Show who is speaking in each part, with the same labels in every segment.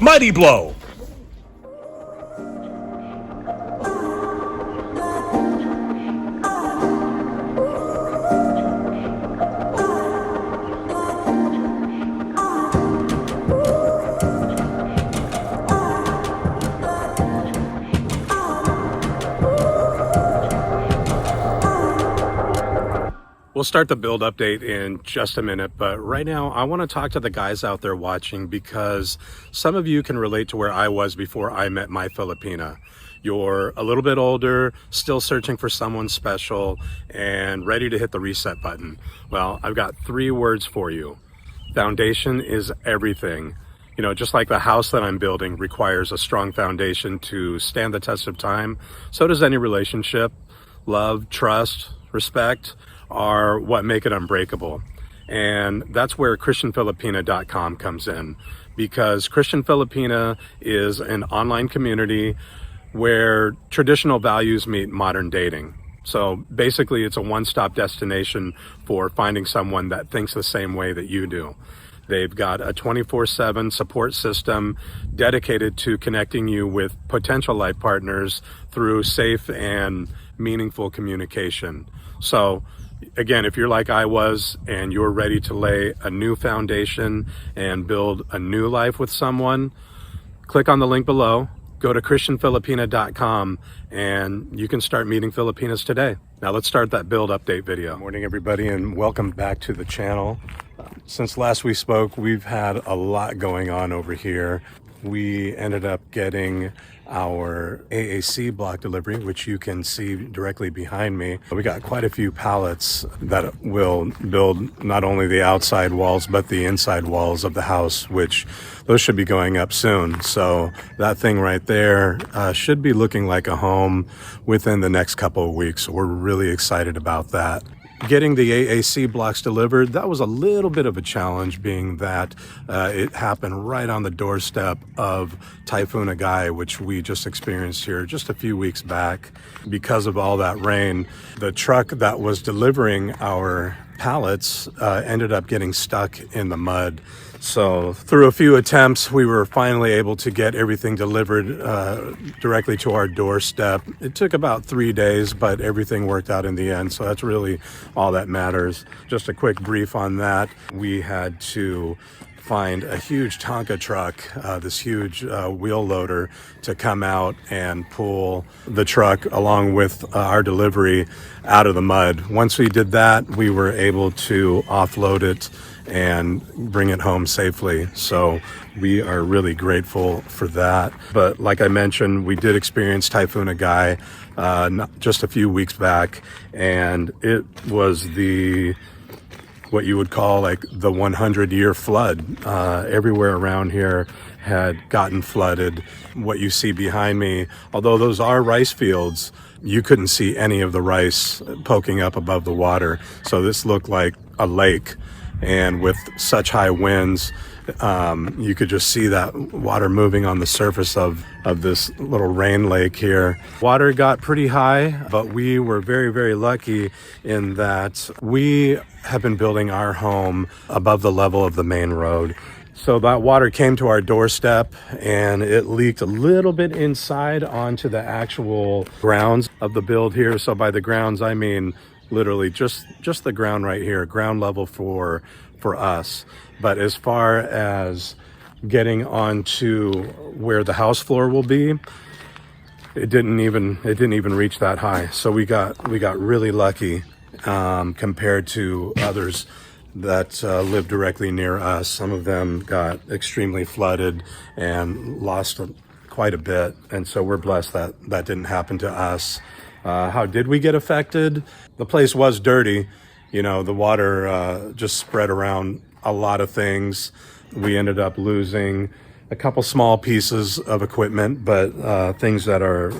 Speaker 1: Mighty blow. We'll start the build update in just a minute, but right now I want to talk to the guys out there watching, because some of you can relate to where I was before I met my Filipina. You're a little bit older, still searching for someone special, and ready to hit the reset button. Well, I've got 3 words for you. Foundation is everything. You know, just like the house that I'm building requires a strong foundation to stand the test of time, so does any relationship. Love, trust, respect are what make it unbreakable. And that's where ChristianFilipina.com comes in, because Christian Filipina is an online community where traditional values meet modern dating. So basically it's a one-stop destination for finding someone that thinks the same way that you do. They've got a 24/7 support system dedicated to connecting you with potential life partners through safe and meaningful communication. So again, if you're like I was and you're ready to lay a new foundation and build a new life with someone, click on the link below, go to ChristianFilipina.com, and you can start meeting Filipinas today. Now let's start that build update video. Good morning, everybody, and welcome back to the channel. Since last we spoke, we've had a lot going on over here. We ended up getting our AAC block delivery, which you can see directly behind me. We got quite a few pallets that will build not only the outside walls, but the inside walls of the house, which those should be going up soon. So that thing right there should be looking like a home within the next couple of weeks. So we're really excited about that. Getting the AAC blocks delivered, that was a little bit of a challenge, being that it happened right on the doorstep of Typhoon Egay, which we just experienced here just a few weeks back. Because of all that rain, the truck that was delivering our pallets ended up getting stuck in the mud. So through a few attempts, we were finally able to get everything delivered directly to our doorstep. It took about 3 days, but everything worked out in the end. So that's really all that matters. Just a quick brief on that. We had to find a huge Tonka truck, this huge wheel loader, to come out and pull the truck along with our delivery out of the mud. Once we did that, we were able to offload it and bring it home safely. So we are really grateful for that. But like I mentioned, we did experience Typhoon Egay just a few weeks back, and it was what you would call like the 100-year flood. Everywhere around here had gotten flooded. What you see behind me, although those are rice fields, you couldn't see any of the rice poking up above the water. So this looked like a lake. And with such high winds, you could just see that water moving on the surface of this little rain lake here. Water got pretty high, but we were very, very lucky in that we have been building our home above the level of the main road. So that water came to our doorstep and it leaked a little bit inside onto the actual grounds of the build here. So by the grounds, I mean literally just the ground right here, ground level for us. But as far as getting onto where the house floor will be, it didn't even reach that high. So we got really lucky compared to others that live directly near us. Some of them got extremely flooded and lost quite a bit, and so we're blessed that that didn't happen to us. How did we get affected? The place was dirty. You know, the water just spread around a lot of things. We ended up losing a couple small pieces of equipment, but things that are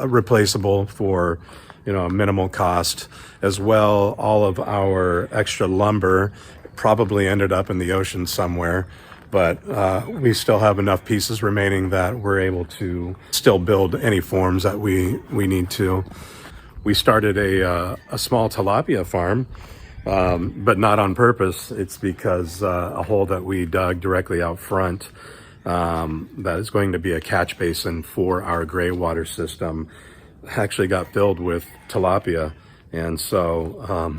Speaker 1: replaceable for, you know, a minimal cost. As well, all of our extra lumber probably ended up in the ocean somewhere, but we still have enough pieces remaining that we're able to still build any forms that we need to. We started a small tilapia farm, but not on purpose. It's because a hole that we dug directly out front that is going to be a catch basin for our gray water system actually got filled with tilapia. And so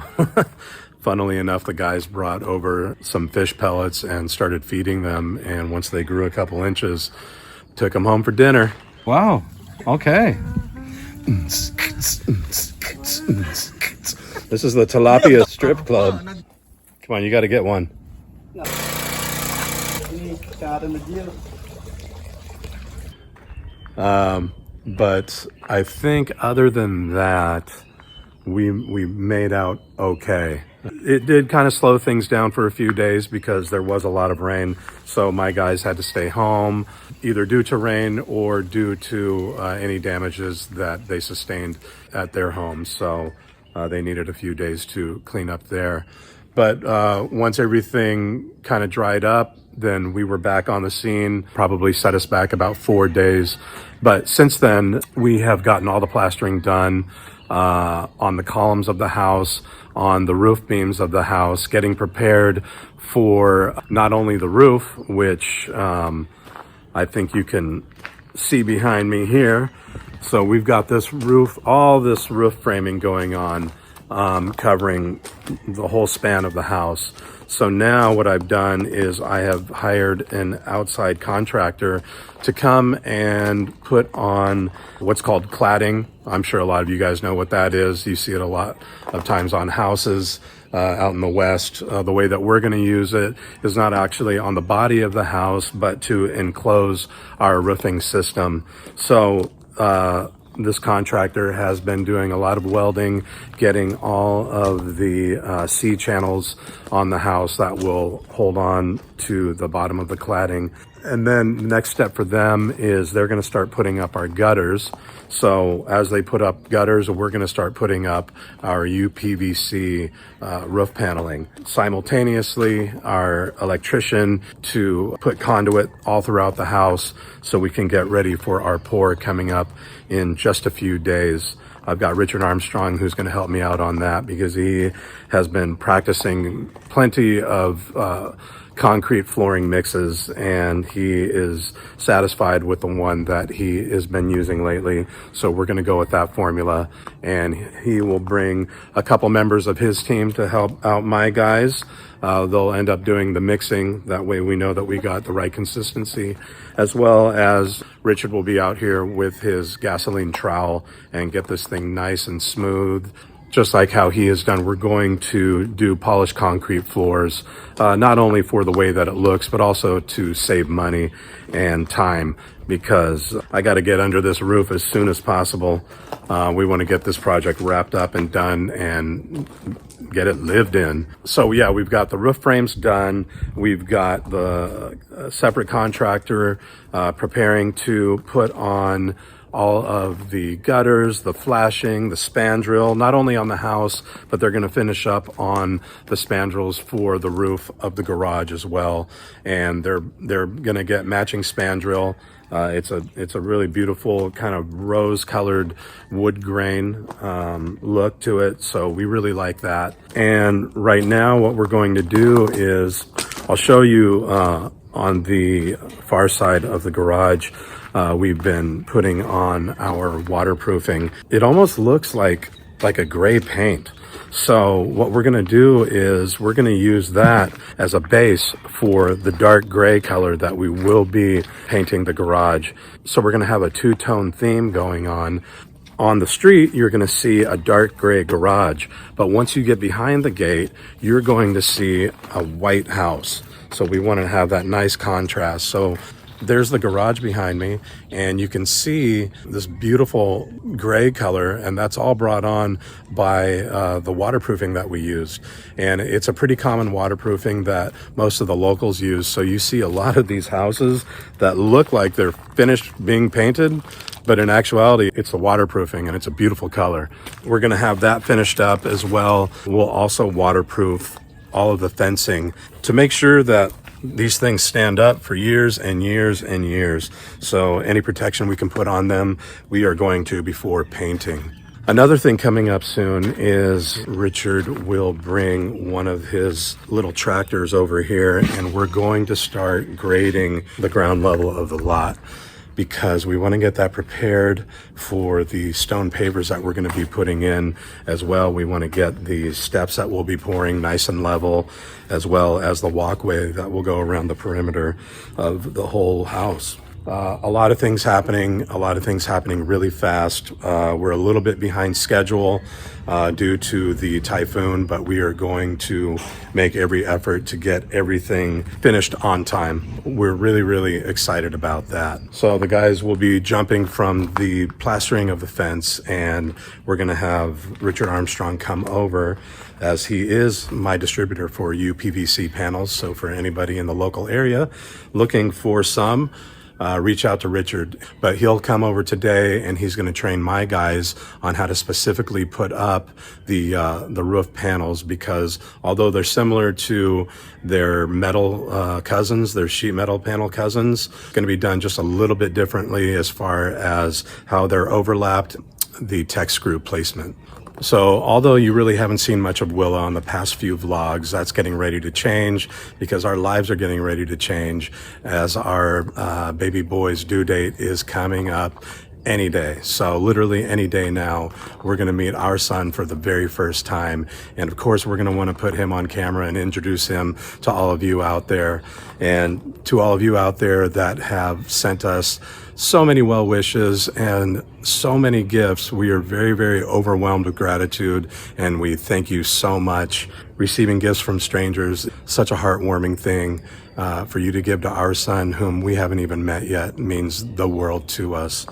Speaker 1: funnily enough, the guys brought over some fish pellets and started feeding them, and once they grew a couple inches, took them home for dinner.
Speaker 2: Wow, okay.
Speaker 1: This is the tilapia strip club. Come on, you got to get one. But I think other than that, we made out okay. It did kind of slow things down for a few days because there was a lot of rain. So my guys had to stay home, either due to rain or due to any damages that they sustained at their homes. So they needed a few days to clean up there. But once everything kind of dried up, then we were back on the scene. Probably set us back about 4 days. But since then, we have gotten all the plastering done on the columns of the house, on the roof beams of the house, getting prepared for not only the roof, which I think you can see behind me here. So we've got this roof, all this roof framing going on, covering the whole span of the house. So now what I've done is I have hired an outside contractor to come and put on what's called cladding. I'm sure a lot of you guys know what that is. You see it a lot of times on houses out in the West. The way that we're going to use it is not actually on the body of the house, but to enclose our roofing system. So this contractor has been doing a lot of welding, getting all of the C channels on the house that will hold on to the bottom of the cladding. And then the next step for them is they're going to start putting up our gutters. So as they put up gutters, we're going to start putting up our UPVC roof paneling. Simultaneously, our electrician to put conduit all throughout the house so we can get ready for our pour coming up in just a few days. I've got Richard Armstrong who's going to help me out on that because he has been practicing plenty of concrete flooring mixes, and he is satisfied with the one that he has been using lately. So we're going to go with that formula, and he will bring a couple members of his team to help out my guys. They'll end up doing the mixing. That way we know that we got the right consistency, as well as Richard will be out here with his gasoline trowel and get this thing nice and smooth. Just like how he has done, we're going to do polished concrete floors, not only for the way that it looks, but also to save money and time, because I got to get under this roof as soon as possible. We want to get this project wrapped up and done and get it lived in. So yeah, we've got the roof frames done. We've got the separate contractor preparing to put on all of the gutters, the flashing, the spandrel, not only on the house, but they're going to finish up on the spandrels for the roof of the garage as well. And they're going to get matching spandrel. It's a really beautiful kind of rose-colored wood grain look to it, so we really like that. And right now, what we're going to do is I'll show you on the far side of the garage. We've been putting on our waterproofing. It almost looks like a gray paint. So what we're going to do is we're going to use that as a base for the dark gray color that we will be painting the garage. So we're going to have a two-tone theme going on. On the street, you're going to see a dark gray garage, but once you get behind the gate, you're going to see a white house. So we want to have that nice contrast. So there's the garage behind me, and you can see this beautiful gray color, and that's all brought on by the waterproofing that we used. And it's a pretty common waterproofing that most of the locals use. So you see a lot of these houses that look like they're finished being painted, but in actuality, it's the waterproofing, and it's a beautiful color. We're gonna have that finished up as well. We'll also waterproof all of the fencing to make sure that these things stand up for years and years and years. So any protection we can put on them, we are going to before painting. Another thing coming up soon is Richard will bring one of his little tractors over here, and we're going to start grading the ground level of the lot, because we want to get that prepared for the stone pavers that we're going to be putting in as well. We want to get the steps that we'll be pouring nice and level, as well as the walkway that will go around the perimeter of the whole house. A lot of things happening really fast. We're a little bit behind schedule due to the typhoon, but we are going to make every effort to get everything finished on time. We're really, really excited about that. So the guys will be jumping from the plastering of the fence, and we're gonna have Richard Armstrong come over, as he is my distributor for UPVC panels. So for anybody in the local area looking for some, reach out to Richard. But he'll come over today, and he's going to train my guys on how to specifically put up the roof panels, because although they're similar to their metal cousins, their sheet metal panel cousins, going to be done just a little bit differently as far as how they're overlapped, the tech screw placement. So although you really haven't seen much of Wila on the past few vlogs, that's getting ready to change, because our lives are getting ready to change as our baby boy's due date is coming up any day. So literally any day now, we're going to meet our son for the very first time. And of course, we're going to want to put him on camera and introduce him to all of you out there, and to all of you out there that have sent us so many well wishes and so many gifts. We are very, very overwhelmed with gratitude, and we thank you so much. Receiving gifts from strangers, such a heartwarming thing. For you to give to our son, whom we haven't even met yet, means the world to us.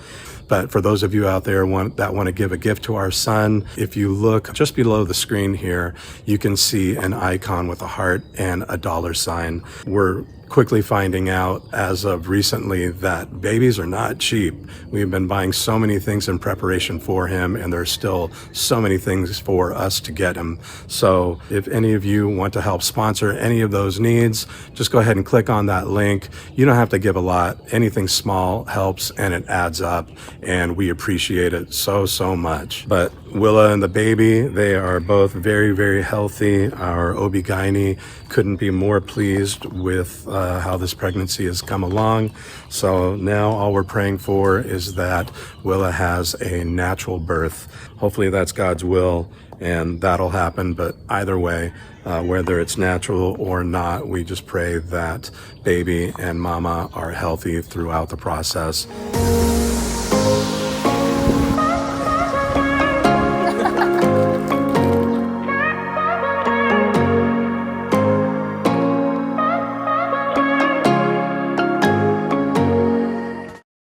Speaker 1: But for those of you out there that want to give a gift to our son, if you look just below the screen here, you can see an icon with a heart and a dollar sign. We're quickly finding out as of recently that babies are not cheap. We've been buying so many things in preparation for him, and there's still so many things for us to get him. So if any of you want to help sponsor any of those needs, just go ahead and click on that link. You don't have to give a lot. Anything small helps, and it adds up, and we appreciate it so, so much. But Wila and the baby, they are both very, very healthy. Our OB-GYN couldn't be more pleased with how this pregnancy has come along. So now all we're praying for is that Wila has a natural birth. Hopefully that's God's will, and that'll happen. But either way, whether it's natural or not, we just pray that baby and mama are healthy throughout the process.